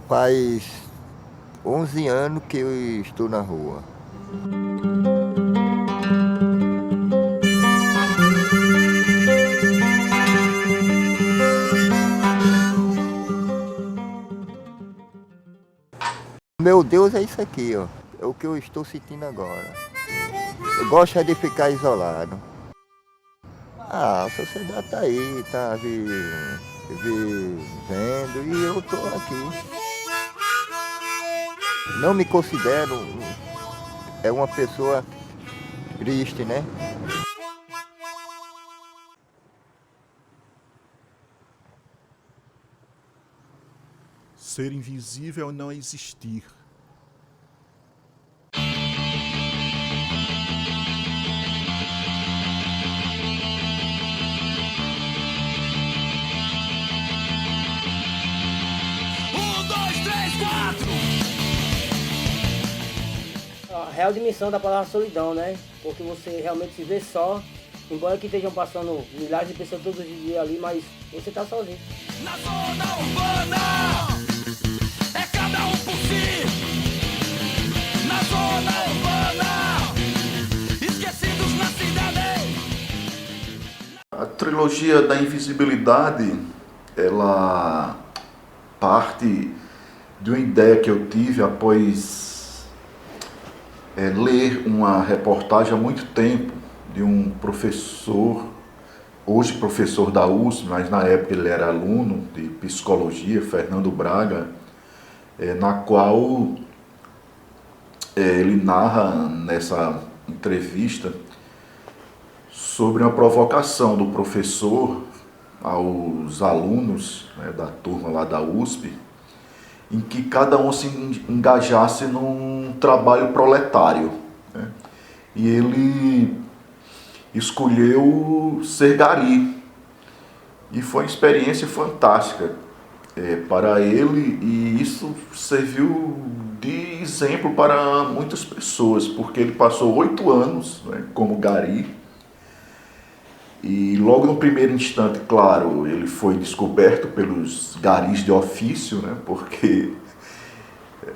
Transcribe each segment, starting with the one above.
Faz 11 anos que eu estou na rua. Meu Deus, é isso aqui, ó. É o que eu estou sentindo agora. Eu gosto é de ficar isolado. A sociedade tá aí, tá vivendo e eu tô aqui. Não me considero uma pessoa triste, né? Ser invisível é não existir. A real dimensão da palavra solidão, né? Porque você realmente se vê só, embora que estejam passando milhares de pessoas todos os dias ali, mas você tá sozinho. Na zona urbana, é cada um por si. Na zona urbana, esquecidos na cidade. A trilogia da invisibilidade, ela parte de uma ideia que eu tive após ler uma reportagem há muito tempo de um professor, hoje professor da USP, mas na época ele era aluno de psicologia, Fernando Braga, na qual ele narra nessa entrevista sobre uma provocação do professor aos alunos, né, da turma lá da USP, em que cada um se engajasse num trabalho proletário, né? E ele escolheu ser gari. E foi uma experiência fantástica para ele, e isso serviu de exemplo para muitas pessoas, porque ele passou 8 anos, né, como gari. E logo no primeiro instante, claro, ele foi descoberto pelos garis de ofício, né? Porque,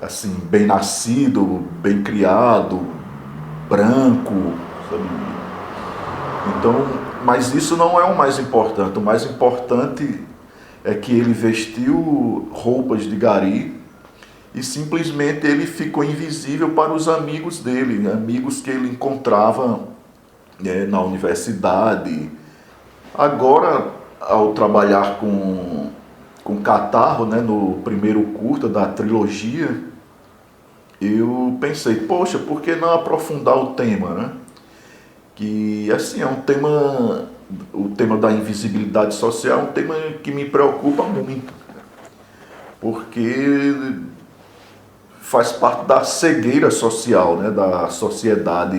assim, bem nascido, bem criado, branco, sabe? Então, mas isso não é o mais importante. O mais importante é que ele vestiu roupas de gari e simplesmente ele ficou invisível para os amigos dele, né? Amigos que ele encontrava, né, na universidade. Agora, ao trabalhar com Catarro, né, no primeiro curta da trilogia, eu pensei, poxa, por que não aprofundar o tema, né? Que, assim, é um tema, o tema da invisibilidade social é um tema que me preocupa muito, porque faz parte da cegueira social, né, da sociedade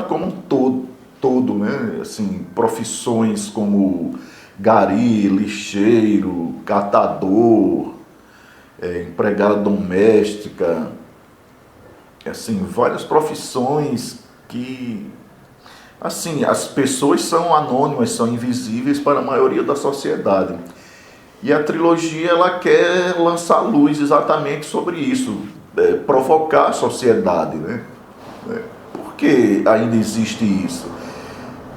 como um todo, né? Assim, profissões como gari, lixeiro, catador, empregada doméstica, assim, várias profissões que, assim, as pessoas são anônimas, são invisíveis para a maioria da sociedade. E a trilogia, ela quer lançar luz exatamente sobre isso, provocar a sociedade, né? Por que ainda existe isso?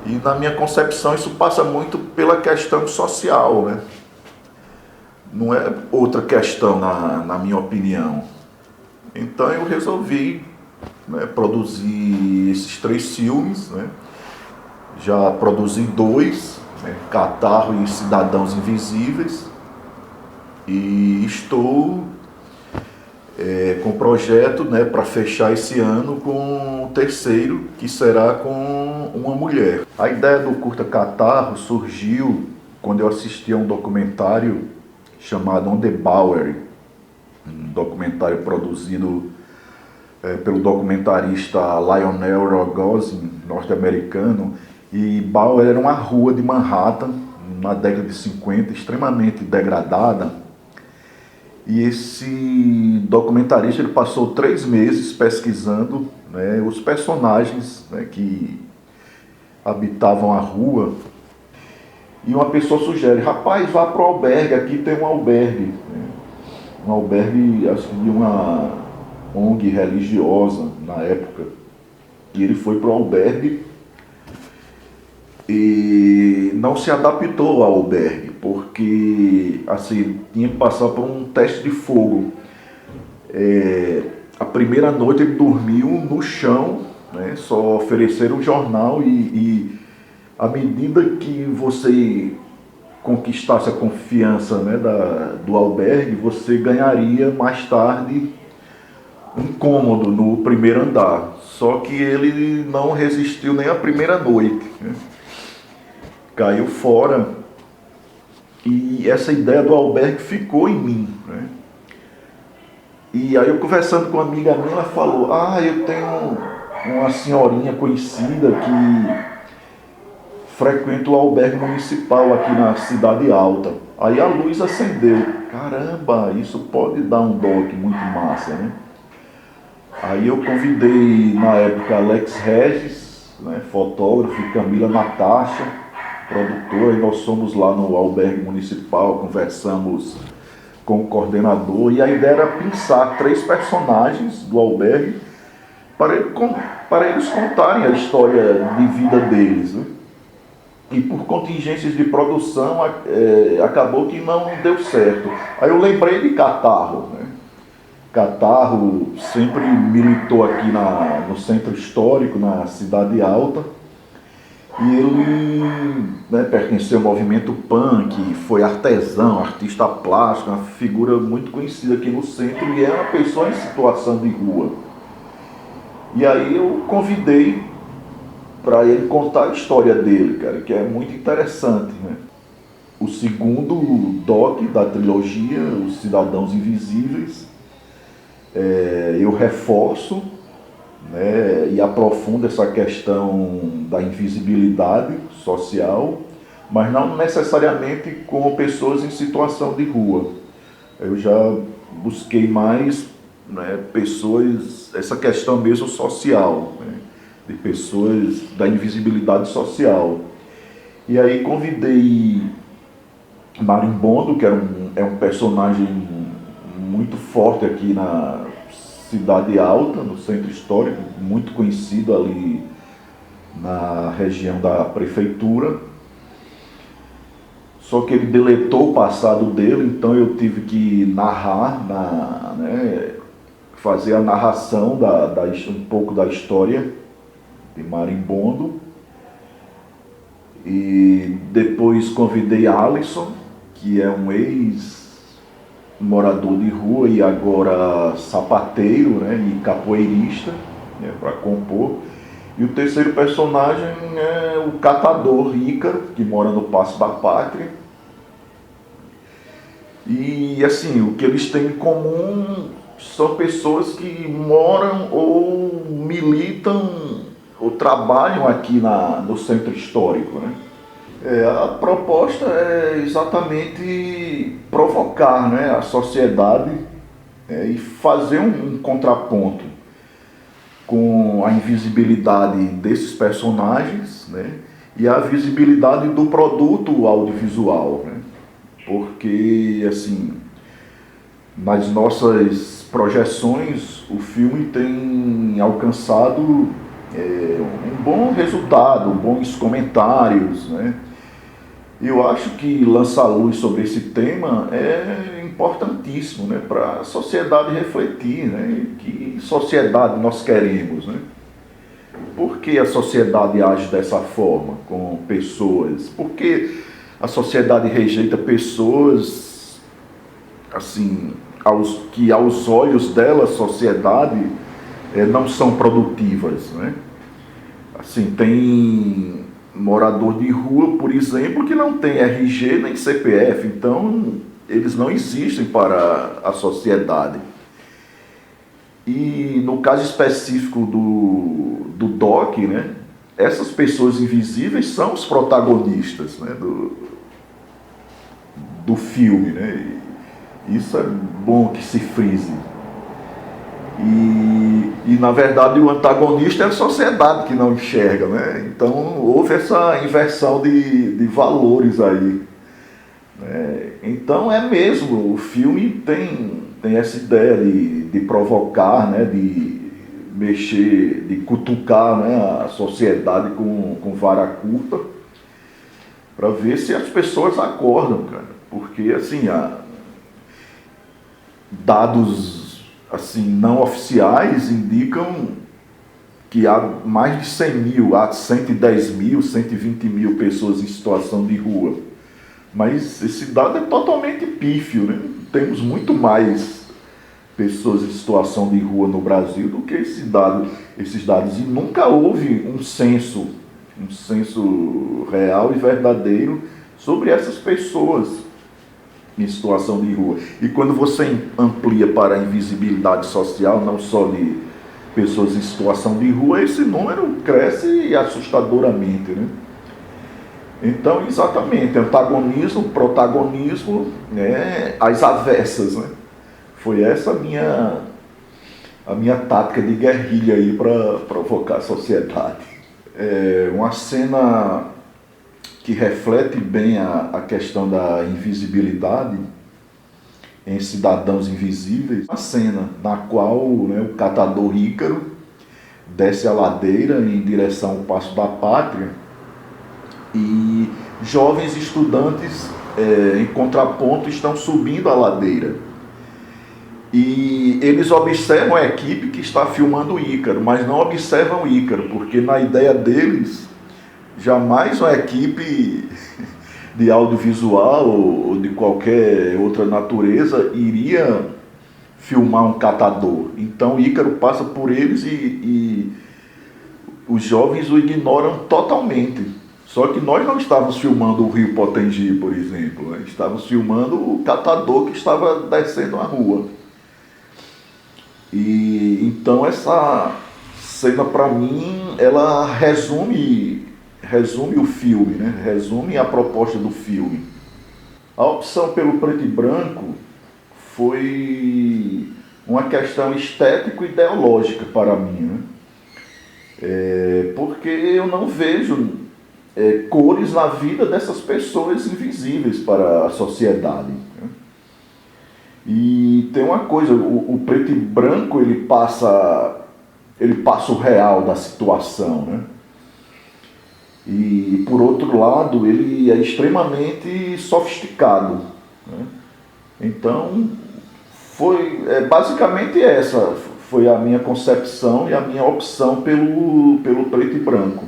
E na minha concepção isso passa muito pela questão social, né? Não é outra questão na minha opinião. Então eu resolvi, né, produzir esses 3 filmes, né? Já produzi 2, né, Catarro e Cidadãos Invisíveis, e estou com o projeto, né, para fechar esse ano com o terceiro, que será com uma mulher. A ideia do curta Catarro surgiu quando eu assisti a um documentário chamado On the Bowery, um documentário produzido pelo documentarista Lionel Rogozin, norte-americano. E Bowery era uma rua de Manhattan, na década de 50, extremamente degradada. E esse documentarista, ele passou 3 meses pesquisando, né, os personagens, né, que habitavam a rua. E uma pessoa sugere, rapaz, vá para o albergue, aqui tem um albergue, né? um albergue, acho que de uma ONG religiosa na época. E ele foi para o albergue e não se adaptou ao albergue, porque assim, tinha que passar por um teste de fogo. A primeira noite ele dormiu no chão, né? Só ofereceram o jornal e à medida que você conquistasse a confiança, né, do albergue, você ganharia mais tarde um cômodo no primeiro andar. Só que ele não resistiu nem a primeira noite, né? Caiu fora e essa ideia do albergue ficou em mim, né? E aí eu conversando com uma amiga minha, ela falou: eu tenho uma senhorinha conhecida que frequenta o albergue municipal aqui na Cidade Alta. Aí a luz acendeu. Caramba, isso pode dar um doc muito massa, né? Aí eu convidei na época Alex Regis, né, fotógrafo, e Camila Natasha, produtora, e nós fomos lá no albergue municipal, conversamos com o coordenador, e a ideia era pensar 3 personagens do albergue para eles contarem a história de vida deles, né? E por contingências de produção acabou que não deu certo. Aí eu lembrei de Catarro, né? Catarro sempre militou aqui no centro histórico, na Cidade Alta, e ele, né, pertenceu ao movimento punk, foi artesão, artista plástico, uma figura muito conhecida aqui no centro, e é uma pessoa em situação de rua. E aí eu convidei para ele contar a história dele, cara, que é muito interessante, né? O segundo doc da trilogia, Os Cidadãos Invisíveis, eu reforço, né, e aprofundo essa questão da invisibilidade social, mas não necessariamente com pessoas em situação de rua. Eu já busquei mais, né, pessoas, essa questão mesmo social, né, de pessoas da invisibilidade social. E aí convidei Marimbondo, que é um personagem muito forte aqui na Cidade Alta, no centro histórico, muito conhecido ali na região da prefeitura. Só que ele deletou o passado dele, então eu tive que narrar, né, fazer a narração um pouco da história de Marimbondo. E depois convidei Alisson, que é um ex-morador de rua e agora sapateiro, né, e capoeirista, né, para compor. E o terceiro personagem é o catador Ícaro, que mora no Paço da Pátria. E assim, o que eles têm em comum são pessoas que moram ou militam ou trabalham aqui no centro histórico, né? A proposta é exatamente provocar, né, a sociedade, e fazer um contraponto com a invisibilidade desses personagens, né, e a visibilidade do produto audiovisual, né? Porque, assim, nas nossas projeções, o filme tem alcançado um bom resultado, bons comentários, né? Eu acho que lançar luz sobre esse tema é importantíssimo, né, para a sociedade refletir, né, que sociedade nós queremos, né? Por que a sociedade age dessa forma com pessoas? Por que a sociedade rejeita pessoas, assim, que aos olhos dela, a sociedade, não são produtivas, né? Assim, tem morador de rua, por exemplo, que não tem RG nem CPF, então eles não existem para a sociedade. E no caso específico do DOC, né, essas pessoas invisíveis são os protagonistas, né, do filme, né? Isso é bom que se frise. E na verdade o antagonista é a sociedade que não enxerga, né? Então houve essa inversão de valores aí, né? Então é mesmo, o filme tem tem essa ideia de provocar, né, de mexer, de cutucar, né, a sociedade com vara curta, para ver se as pessoas acordam, cara. Porque, assim, dados assim, não oficiais indicam que há mais de 100 mil, há 110 mil, 120 mil pessoas em situação de rua. Mas esse dado é totalmente pífio, né? Temos muito mais pessoas em situação de rua no Brasil do que esses dados. E nunca houve um censo real e verdadeiro sobre essas pessoas em situação de rua. E quando você amplia para a invisibilidade social, não só de pessoas em situação de rua, esse número cresce assustadoramente, né? Então, exatamente, antagonismo, protagonismo, né, às avessas, né? Foi essa a minha tática de guerrilha aí para provocar a sociedade. É uma cena que reflete bem a questão da invisibilidade em Cidadãos Invisíveis, uma cena na qual, né, o catador Ícaro desce a ladeira em direção ao Paço da Pátria e jovens estudantes em contraponto estão subindo a ladeira. E eles observam a equipe que está filmando o Ícaro, mas não observam o Ícaro, porque na ideia deles, jamais uma equipe de audiovisual ou de qualquer outra natureza iria filmar um catador. Então Ícaro passa por eles e os jovens o ignoram totalmente. Só que nós não estávamos filmando o Rio Potengi, por exemplo, né? Estávamos filmando o catador que estava descendo a rua. E então essa cena, para mim, ela resume o filme, né? Resume a proposta do filme. A opção pelo preto e branco foi uma questão estético-ideológica para mim, né? Porque eu não vejo cores na vida dessas pessoas invisíveis para a sociedade, né? E tem uma coisa, o preto e branco ele passa o real da situação, né? E por outro lado ele é extremamente sofisticado, né? Então basicamente essa foi a minha concepção e a minha opção pelo preto e branco.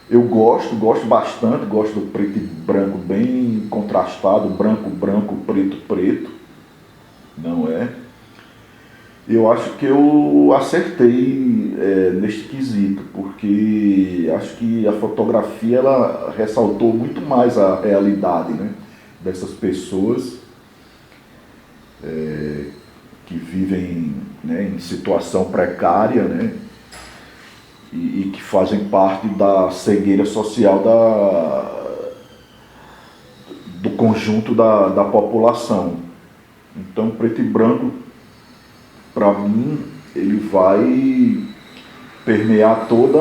Eu gosto bastante, gosto do preto e branco bem contrastado, branco, branco, preto, preto, não é? Eu acho que eu acertei neste quesito, porque acho que a fotografia ela ressaltou muito mais a realidade, né, dessas pessoas que vivem, né, em situação precária, né, e que fazem parte da cegueira social do conjunto da população. Então, preto e branco, para mim, ele vai permear toda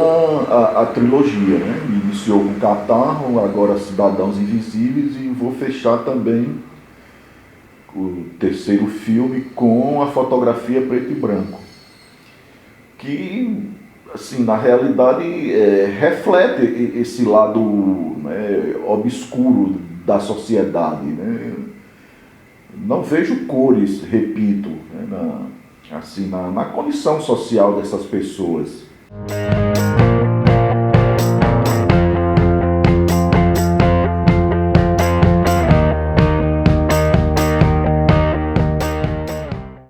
a trilogia, né? Iniciou com Catarro, agora Cidadãos Invisíveis, e vou fechar também o terceiro filme com a fotografia preto e branco, que, assim, na realidade reflete esse lado, né, obscuro da sociedade, né? Não vejo cores, repito, né, na condição social dessas pessoas.